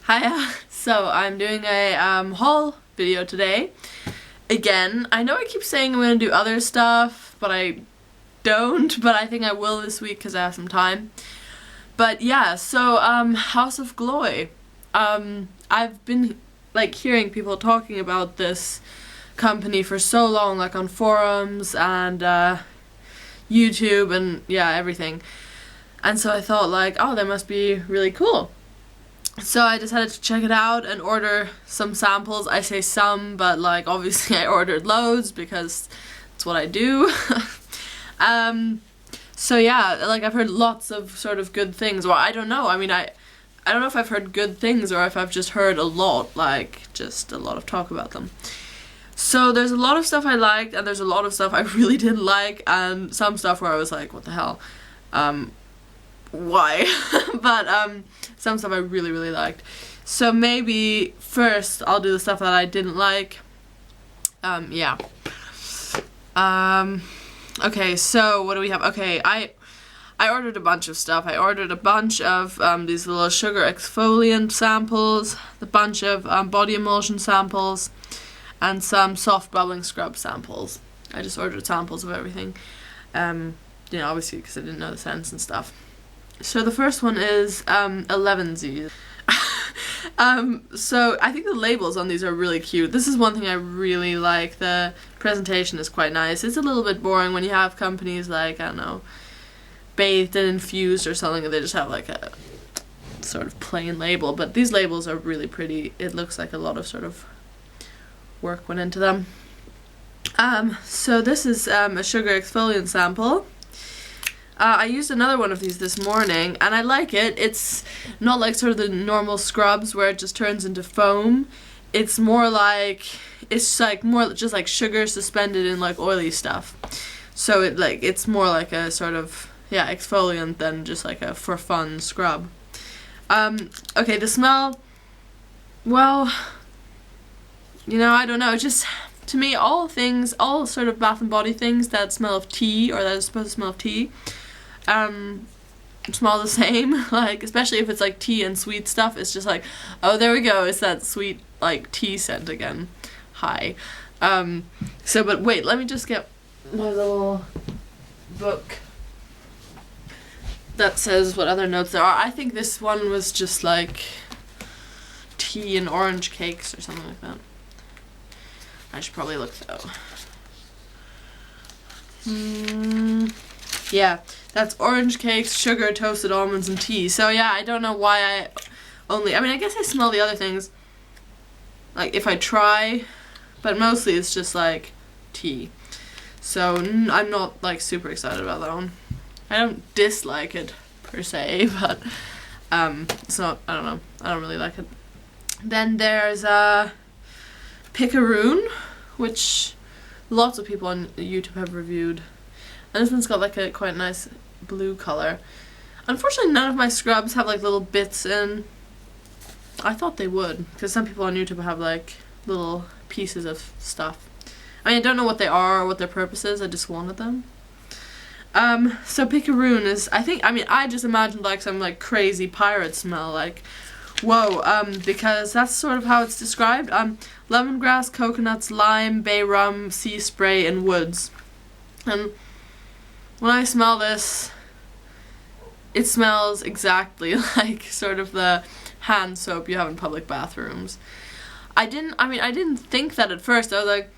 Hiya! So I'm doing a haul video today. Again, I know I keep saying I'm going to do other stuff, but I don't, but I think I will this week because I have some time. But yeah, so House of Gloi. I've been like hearing people talking about this company for so long, like on forums and YouTube and yeah, everything. And so I thought like, oh, that must be really cool. So I decided to check it out and order some samples. I say some, but like obviously I ordered loads because that's what I do. So yeah, like I've heard lots of sort of good things. Well, I don't know. I mean, I don't know if I've heard good things or if I've just heard a lot, like just a lot of talk about them. So there's a lot of stuff I liked and there's a lot of stuff I really didn't like and some stuff where I was like, what the hell? Why? But some stuff I really liked. So maybe first I'll do the stuff that I didn't like. Yeah. Okay, so what do we have? Okay, I ordered a bunch of stuff. I ordered a bunch of these little sugar exfoliant samples, a bunch of body emulsion samples, and some soft bubbling scrub samples. I just ordered samples of everything. You know, obviously because I didn't know the scents and stuff. So the first one is 11Z. So I think the labels on these are really cute. This is one thing I really like. The presentation is quite nice. It's a little bit boring when you have companies like, I don't know, Bathed and Infused or something, and they just have like a sort of plain label. But these labels are really pretty. It looks like a lot of sort of work went into them. So this is a sugar exfoliant sample. I used another one of these this morning and I like it. It's not like sort of the normal scrubs where it just turns into foam. It's more like, it's like more just like sugar suspended in like oily stuff. So it's more like a sort of, yeah, exfoliant than just like a for fun scrub. Okay, the smell, well, you know, I don't know, it's just, to me, all sort of Bath and Body things that smell of tea or that are supposed to smell of tea, smell the same, like especially if it's like tea and sweet stuff. It's just like, oh, there we go, it's that sweet like tea scent again. Hi. So but wait, let me just get my little book that says what other notes there are. I think this one was just like tea and orange cakes or something like that. I should probably look though. Yeah, that's orange cakes, sugar, toasted almonds, and tea. So yeah, I don't know why I mean, I guess I smell the other things, like if I try, but mostly it's just like tea. So I'm not like super excited about that one. I don't dislike it per se, but it's not, I don't know, I don't really like it. Then there's Picaroon, which lots of people on YouTube have reviewed. And this one's got like a quite nice blue color. Unfortunately, none of my scrubs have like little bits in. I thought they would, because some people on YouTube have like little pieces of stuff. I mean, I don't know what they are or what their purpose is, I just wanted them. So Picaroon is, I just imagined like some like crazy pirate smell, like, whoa, because that's sort of how it's described. Lemongrass, coconuts, lime, bay rum, sea spray, and woods. And when I smell this, it smells exactly like sort of the hand soap you have in public bathrooms. I didn't think that at first. I was like,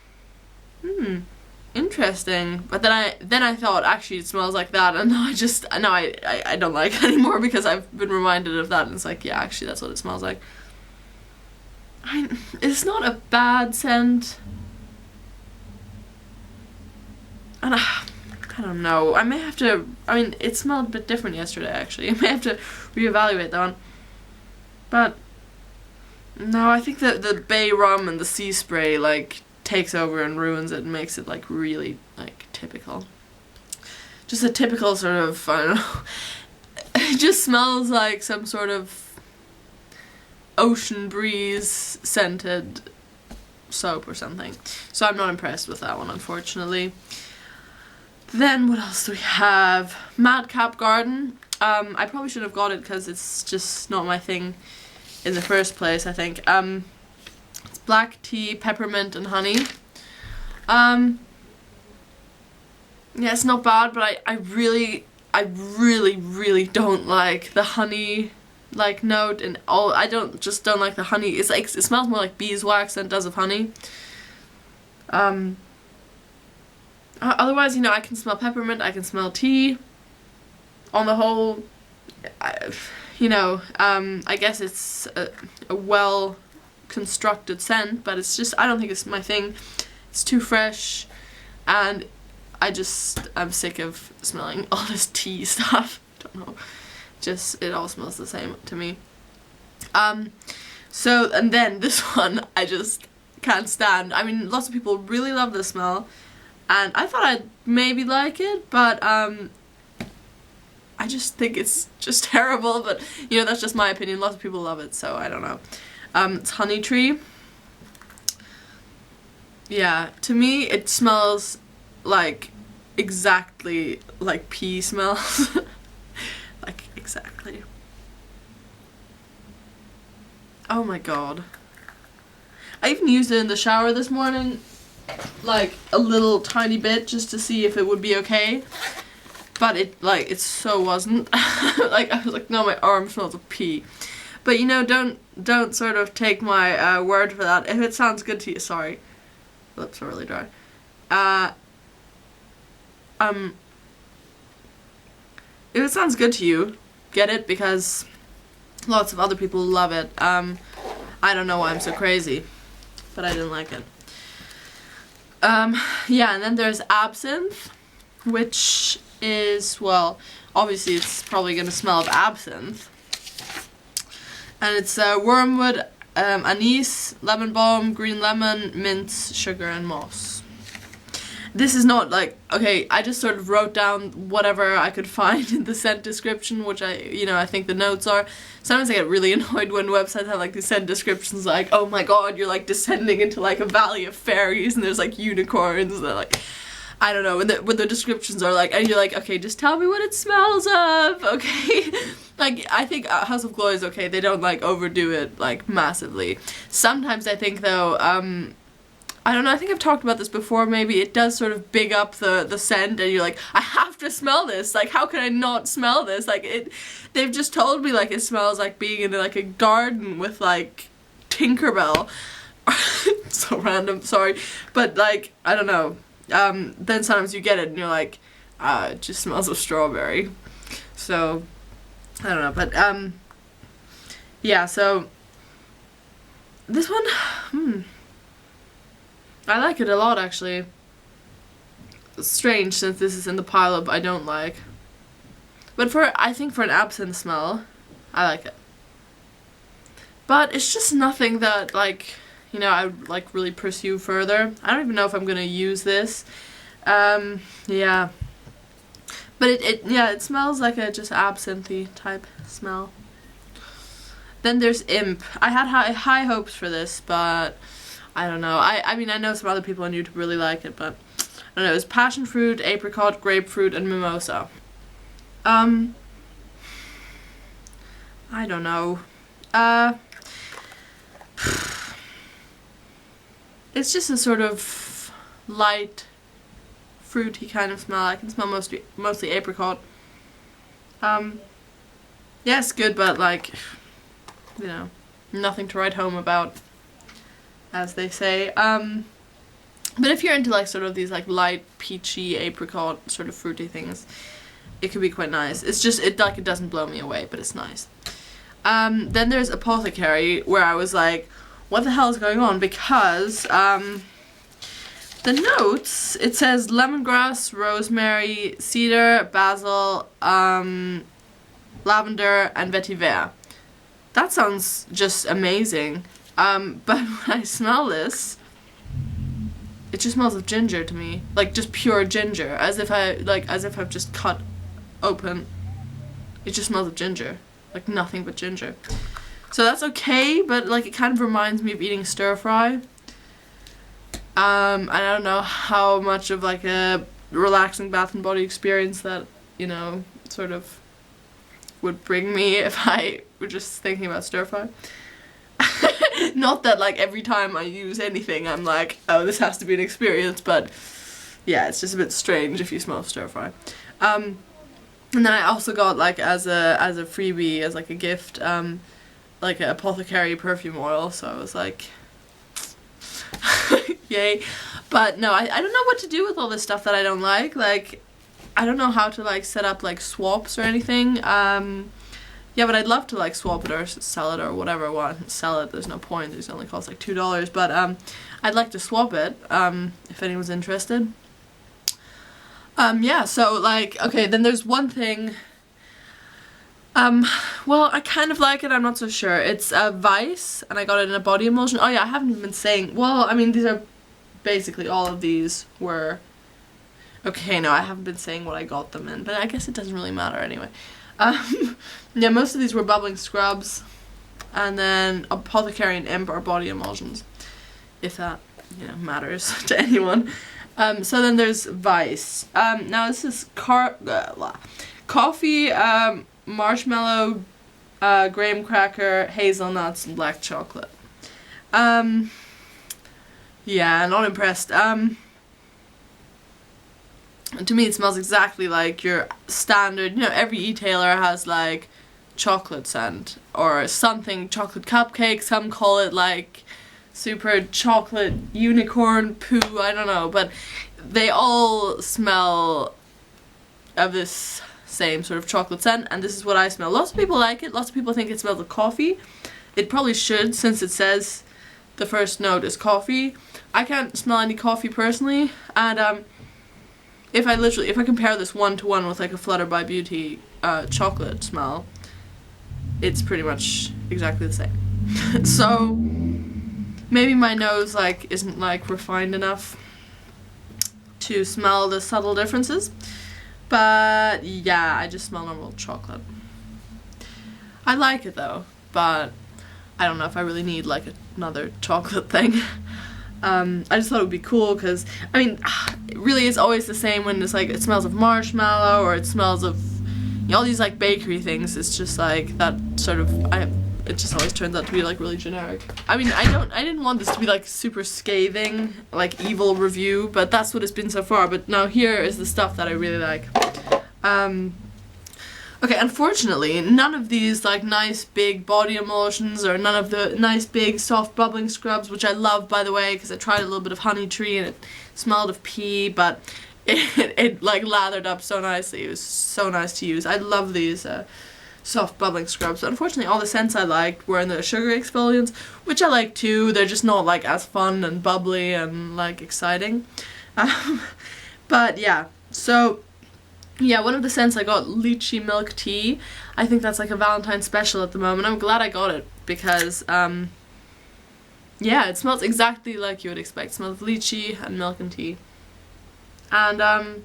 interesting. But then I thought actually it smells like that, and I don't like it anymore because I've been reminded of that, and it's like, yeah, actually that's what it smells like. It's not a bad scent. And I don't know. I may have to. I mean, it smelled a bit different yesterday. Actually, I may have to reevaluate that one. But no, I think that the bay rum and the sea spray like takes over and ruins it and makes it like really like typical. Just a typical sort of, I don't know. It just smells like some sort of ocean breeze scented soap or something. So I'm not impressed with that one, unfortunately. Then what else do we have? Madcap Garden. I probably should have got it because it's just not my thing in the first place, I think. It's black tea, peppermint, and honey. Yeah, it's not bad, but I really don't like the honey like note and all. I don't like the honey. It's like, it smells more like beeswax than it does of honey. Otherwise, you know, I can smell peppermint, I can smell tea. On the whole, you know, I guess it's a well constructed scent, but it's just, I don't think it's my thing. It's too fresh, and I'm sick of smelling all this tea stuff. Don't know, just, it all smells the same to me. So, and then this one I just can't stand. I mean, lots of people really love this smell, and I thought I'd maybe like it, but I just think it's just terrible. But you know, that's just my opinion. Lots of people love it, so I don't know. It's honey tree. Yeah, to me it smells like exactly like pea smells. Like, exactly. Oh my god. I even used it in the shower this morning, like a little tiny bit, just to see if it would be okay. But it so wasn't. Like, I was like, no, my arm smells of pee. But you know, don't sort of take my word for that. If it sounds good to you, sorry. Lips are really dry. If it sounds good to you, get it, because lots of other people love it. I don't know why I'm so crazy, but I didn't like it. Yeah, and then there's absinthe, which is, well, obviously it's probably gonna smell of absinthe. And it's wormwood, anise, lemon balm, green lemon, mint, sugar, and moss. This is not like, okay, I just sort of wrote down whatever I could find in the scent description, which I think the notes are. Sometimes I get really annoyed when websites have like the scent descriptions like, oh my god, you're like descending into like a valley of fairies and there's like unicorns and they're like, I don't know, when the descriptions are like, and you're like, okay, just tell me what it smells of, okay? Like, I think House of Gloi is okay, they don't like overdo it like massively. Sometimes I think though, I don't know, I think I've talked about this before, maybe it does sort of big up the scent and you're like, I have to smell this, like how can I not smell this? Like they've just told me like it smells like being in like a garden with like Tinkerbell. So random, sorry, but like, I don't know, then sometimes you get it and you're like, it just smells of strawberry. So, I don't know, but yeah, so this one, I like it a lot, actually. It's strange since this is in the pile of I don't like. But I think for an absinthe smell, I like it. But it's just nothing that, like, you know, I would like really pursue further. I don't even know if I'm gonna use this. Yeah. But it smells like a just absinthe type smell. Then there's Imp. I had high hopes for this, but I don't know. I mean, I know some other people on YouTube really like it, but I don't know. It's passion fruit, apricot, grapefruit, and mimosa. I don't know. It's just a sort of light, fruity kind of smell. I can smell mostly apricot. Yeah, it's good, but like, you know, nothing to write home about, as they say. But if you're into like sort of these like light peachy apricot sort of fruity things, it could be quite nice. It's just it doesn't blow me away, but it's nice. Then there's Apothecary, where I was like, what the hell is going on? Because the notes, it says lemongrass, rosemary, cedar, basil, lavender, and vetiver. That sounds just amazing. But when I smell this, it just smells of ginger to me, like just pure ginger, as if I've just cut open. It just smells of ginger, like nothing but ginger. So that's okay, but like it kind of reminds me of eating stir fry. I don't know how much of like a relaxing bath and body experience that, you know, sort of would bring me if I were just thinking about stir fry. Not that like every time I use anything I'm like, oh, this has to be an experience, but yeah, it's just a bit strange if you smell stir fry. And then I also got like as a freebie, as like a gift, like an apothecary perfume oil, so I was like, yay. But no, I don't know what to do with all this stuff that I don't like. Like, I don't know how to like set up like swaps or anything. Yeah, but I'd love to like swap it or sell it or whatever I want. Sell it, there's no point, it only costs like $2, but I'd like to swap it, if anyone's interested. Yeah, so like, okay, then there's one thing, well, I kind of like it, I'm not so sure. It's Vice, and I got it in a body emulsion. Oh yeah, I haven't even been saying, well, I mean, these are, basically all of these were, okay, no, I haven't been saying what I got them in, but I guess it doesn't really matter anyway. Yeah, most of these were bubbling scrubs, and then Apothecary and Imp are body emulsions, if that, you know, matters to anyone. So then there's Vice. Now this is coffee, marshmallow, graham cracker, hazelnuts, and black chocolate. Yeah, not impressed. To me it smells exactly like your standard, you know, every e-tailer has like chocolate scent or something, chocolate cupcake, some call it like super chocolate unicorn poo, I don't know, but they all smell of this same sort of chocolate scent, and this is what I smell. Lots of people like it, lots of people think it smells of coffee. It probably should, since it says the first note is coffee. I can't smell any coffee personally, and if I compare this 1-to-1 with like a Flutter by Beauty chocolate smell, it's pretty much exactly the same. So maybe my nose like isn't like refined enough to smell the subtle differences, but yeah, I just smell normal chocolate. I like it though, but I don't know if I really need like another chocolate thing. I just thought it would be cool because, I mean, it really is always the same when it's like it smells of marshmallow or it smells of, you know, all these like bakery things. It's just like that sort of, it just always turns out to be like really generic. I mean, I didn't want this to be like super scathing, like evil review, but that's what it's been so far. But now here is the stuff that I really like. Okay, unfortunately, none of these like nice big body emulsions or none of the nice big soft bubbling scrubs, which I love, by the way, because I tried a little bit of honey tree and it smelled of pea, but it like lathered up so nicely. It was so nice to use. I love these soft bubbling scrubs. But unfortunately, all the scents I liked were in the sugar exfoliants, which I like too. They're just not like as fun and bubbly and like exciting. But yeah, so yeah, one of the scents I got, lychee milk tea. I think that's like a Valentine's special at the moment. I'm glad I got it because yeah, it smells exactly like you would expect. It smells of lychee and milk and tea. And I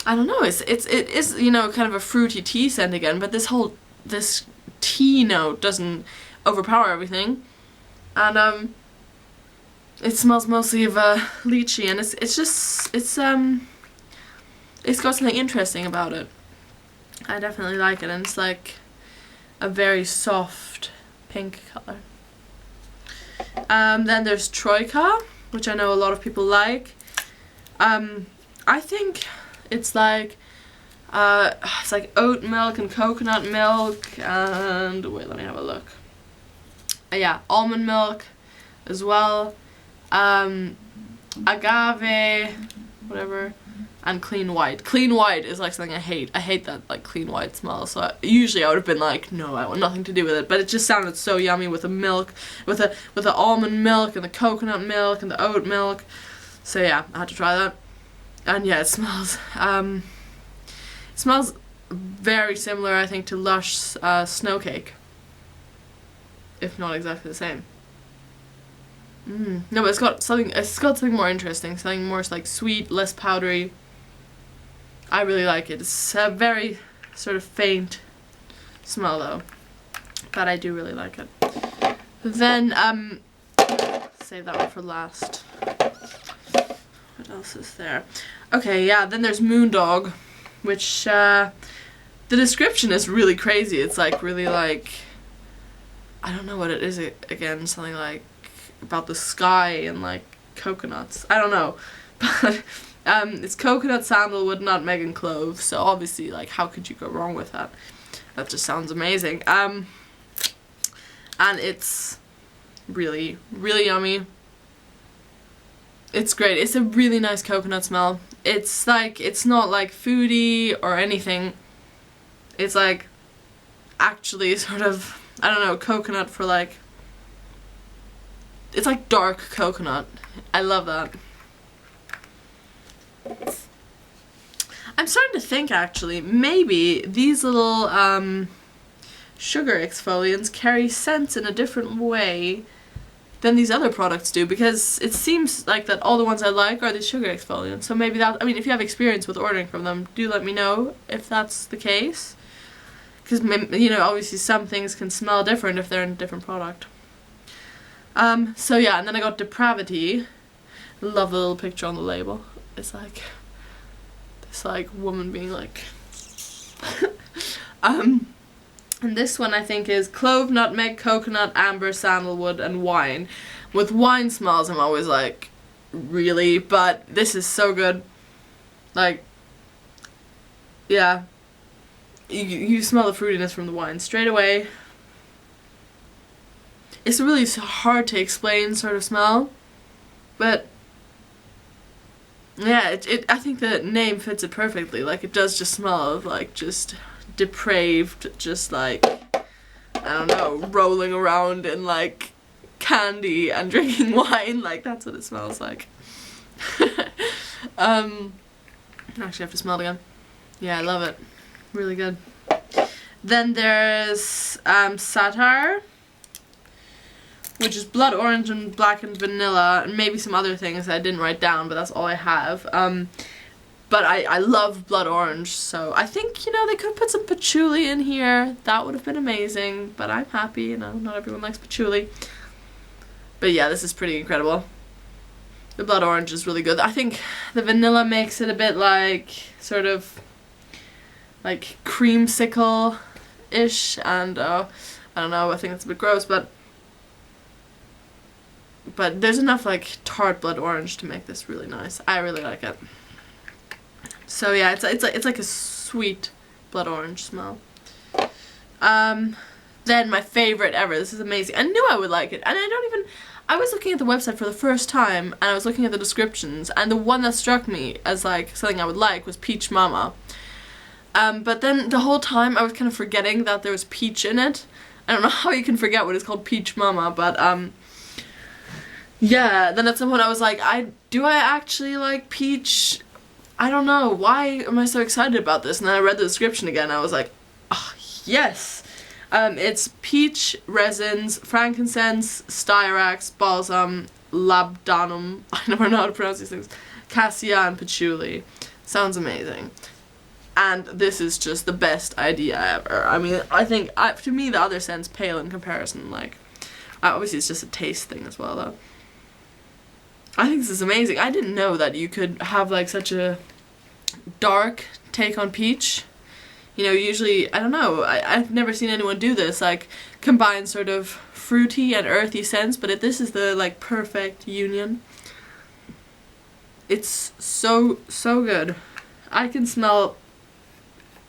don't know, it is, you know, kind of a fruity tea scent again, but this tea note doesn't overpower everything. And it smells mostly of lychee, and it's got something interesting about it. I definitely like it, and it's like a very soft pink color. Then there's Troika, which I know a lot of people like. I think it's like oat milk and coconut milk and, wait, let me have a look. Yeah, almond milk as well. Agave, whatever. And clean white. Clean white is like something I hate. I hate that like clean white smell. So usually I would have been like, no, I want nothing to do with it. But it just sounded so yummy with the milk, with the almond milk and the coconut milk and the oat milk. So yeah, I had to try that. And yeah, it smells very similar, I think, to Lush Snow Cake, if not exactly the same. No, but it's got something more interesting, something more like sweet, less powdery. I really like it. It's a very sort of faint smell though, but I do really like it. Then save that one for last. What else is there? Okay, yeah, then there's Moondog, which the description is really crazy. It's like really like, I don't know what it is again, something like about the sky and like coconuts. I don't know. But it's coconut, sandalwood, nutmeg, and clove. So obviously, like, how could you go wrong with that? That just sounds amazing. And it's really, really yummy. It's great. It's a really nice coconut smell. It's like, it's not like foody or anything. It's like actually sort of, I don't know, coconut for like, it's like dark coconut. I love that. I'm starting to think actually, maybe these little sugar exfoliants carry scents in a different way than these other products do, because it seems like that all the ones I like are these sugar exfoliants. So maybe that, I mean, if you have experience with ordering from them, do let me know if that's the case. Because, you know, obviously some things can smell different if they're in a different product. So yeah, and then I got Depravity. Love the little picture on the label. It's like this like woman being like and this one I think is clove, nutmeg, coconut, amber, sandalwood, and wine. With wine smells I'm always like, really? But this is so good. Like, yeah. You smell the fruitiness from the wine straight away. It's a really hard to explain sort of smell. But yeah, I think the name fits it perfectly. Like, it does just smell of like just depraved, just like, I don't know, rolling around in like candy and drinking wine. Like, that's what it smells like. Actually I have to smell it again. Yeah, I love it. Really good. Then there's Satire, which is blood orange and blackened vanilla, and maybe some other things that I didn't write down, but that's all I have. But I love blood orange, so I think, you know, they could put some patchouli in here. That would have been amazing, but I'm happy, you know, not everyone likes patchouli. But yeah, this is pretty incredible. The blood orange is really good. I think the vanilla makes it a bit like, sort of, like creamsicle-ish, and I don't know, I think that's a bit gross, but there's enough like tart blood orange to make this really nice. I really like it. So yeah, it's like a sweet blood orange smell. Then my favorite ever. This is amazing. I knew I would like it, and I was looking at the website for the first time, and I was looking at the descriptions, and the one that struck me as like something I would like was Peach Mama. But then the whole time I was kind of forgetting that there was peach in it. I don't know how you can forget what is called Peach Mama, but yeah, then at some point I was like, do I actually like peach? I don't know, why am I so excited about this? And then I read the description again, I was like, oh, yes! It's peach, resins, frankincense, styrax, balsam, labdanum, I never know how to pronounce these things, cassia, and patchouli. Sounds amazing. And this is just the best idea ever. I mean, I think, to me, the other scents pale in comparison. Like, obviously it's just a taste thing as well, though. I think this is amazing. I didn't know that you could have like such a dark take on peach. You know, usually, I don't know, I've never seen anyone do this, like combine sort of fruity and earthy scents, but this is the like perfect union. It's so good. I can smell,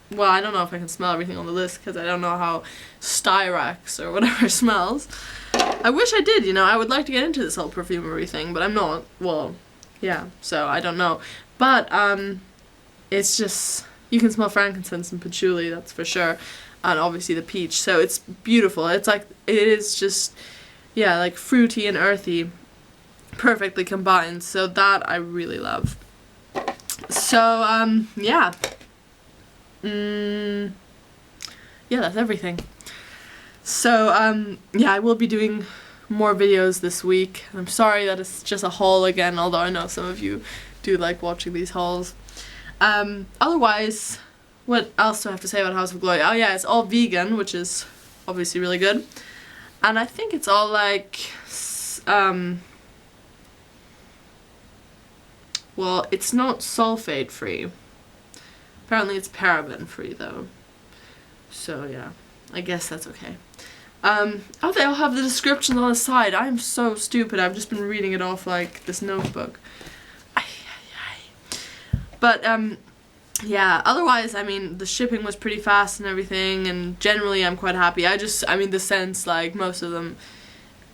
well, I don't know if I can smell everything on the list because I don't know how styrax or whatever smells. I wish I did, you know, I would like to get into this whole perfumery thing, but I'm not, well, yeah, so I don't know. But, it's just, you can smell frankincense and patchouli, that's for sure, and obviously the peach, so it's beautiful. It's like, it is just, yeah, like fruity and earthy, perfectly combined, so that I really love. So, yeah. Yeah, that's everything. So, yeah, I will be doing more videos this week. I'm sorry that it's just a haul again, although I know some of you do like watching these hauls. Otherwise, what else do I have to say about House of Gloi? Oh yeah, it's all vegan, which is obviously really good. And I think it's all like, well, it's not sulfate free. Apparently it's paraben free though. So yeah, I guess that's okay. Oh, they all have the descriptions on the side. I am so stupid. I've just been reading it off like this notebook. But yeah, otherwise, I mean, the shipping was pretty fast and everything, and generally I'm quite happy. I mean, the scents, like, most of them,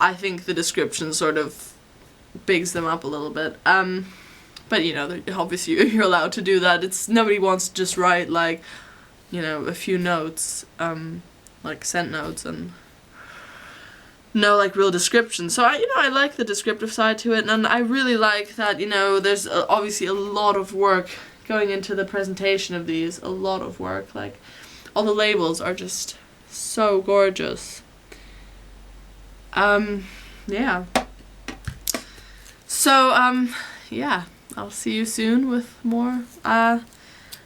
I think the description sort of bigs them up a little bit. But, you know, obviously you're allowed to do that. Nobody wants to just write, like, you know, a few notes, like scent notes, and no, like, real description. So, I like the descriptive side to it, and I really like that, you know, there's obviously a lot of work going into the presentation of these. A lot of work. Like, all the labels are just so gorgeous. Yeah. So, yeah, I'll see you soon with more,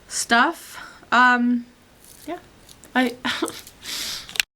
stuff. Yeah.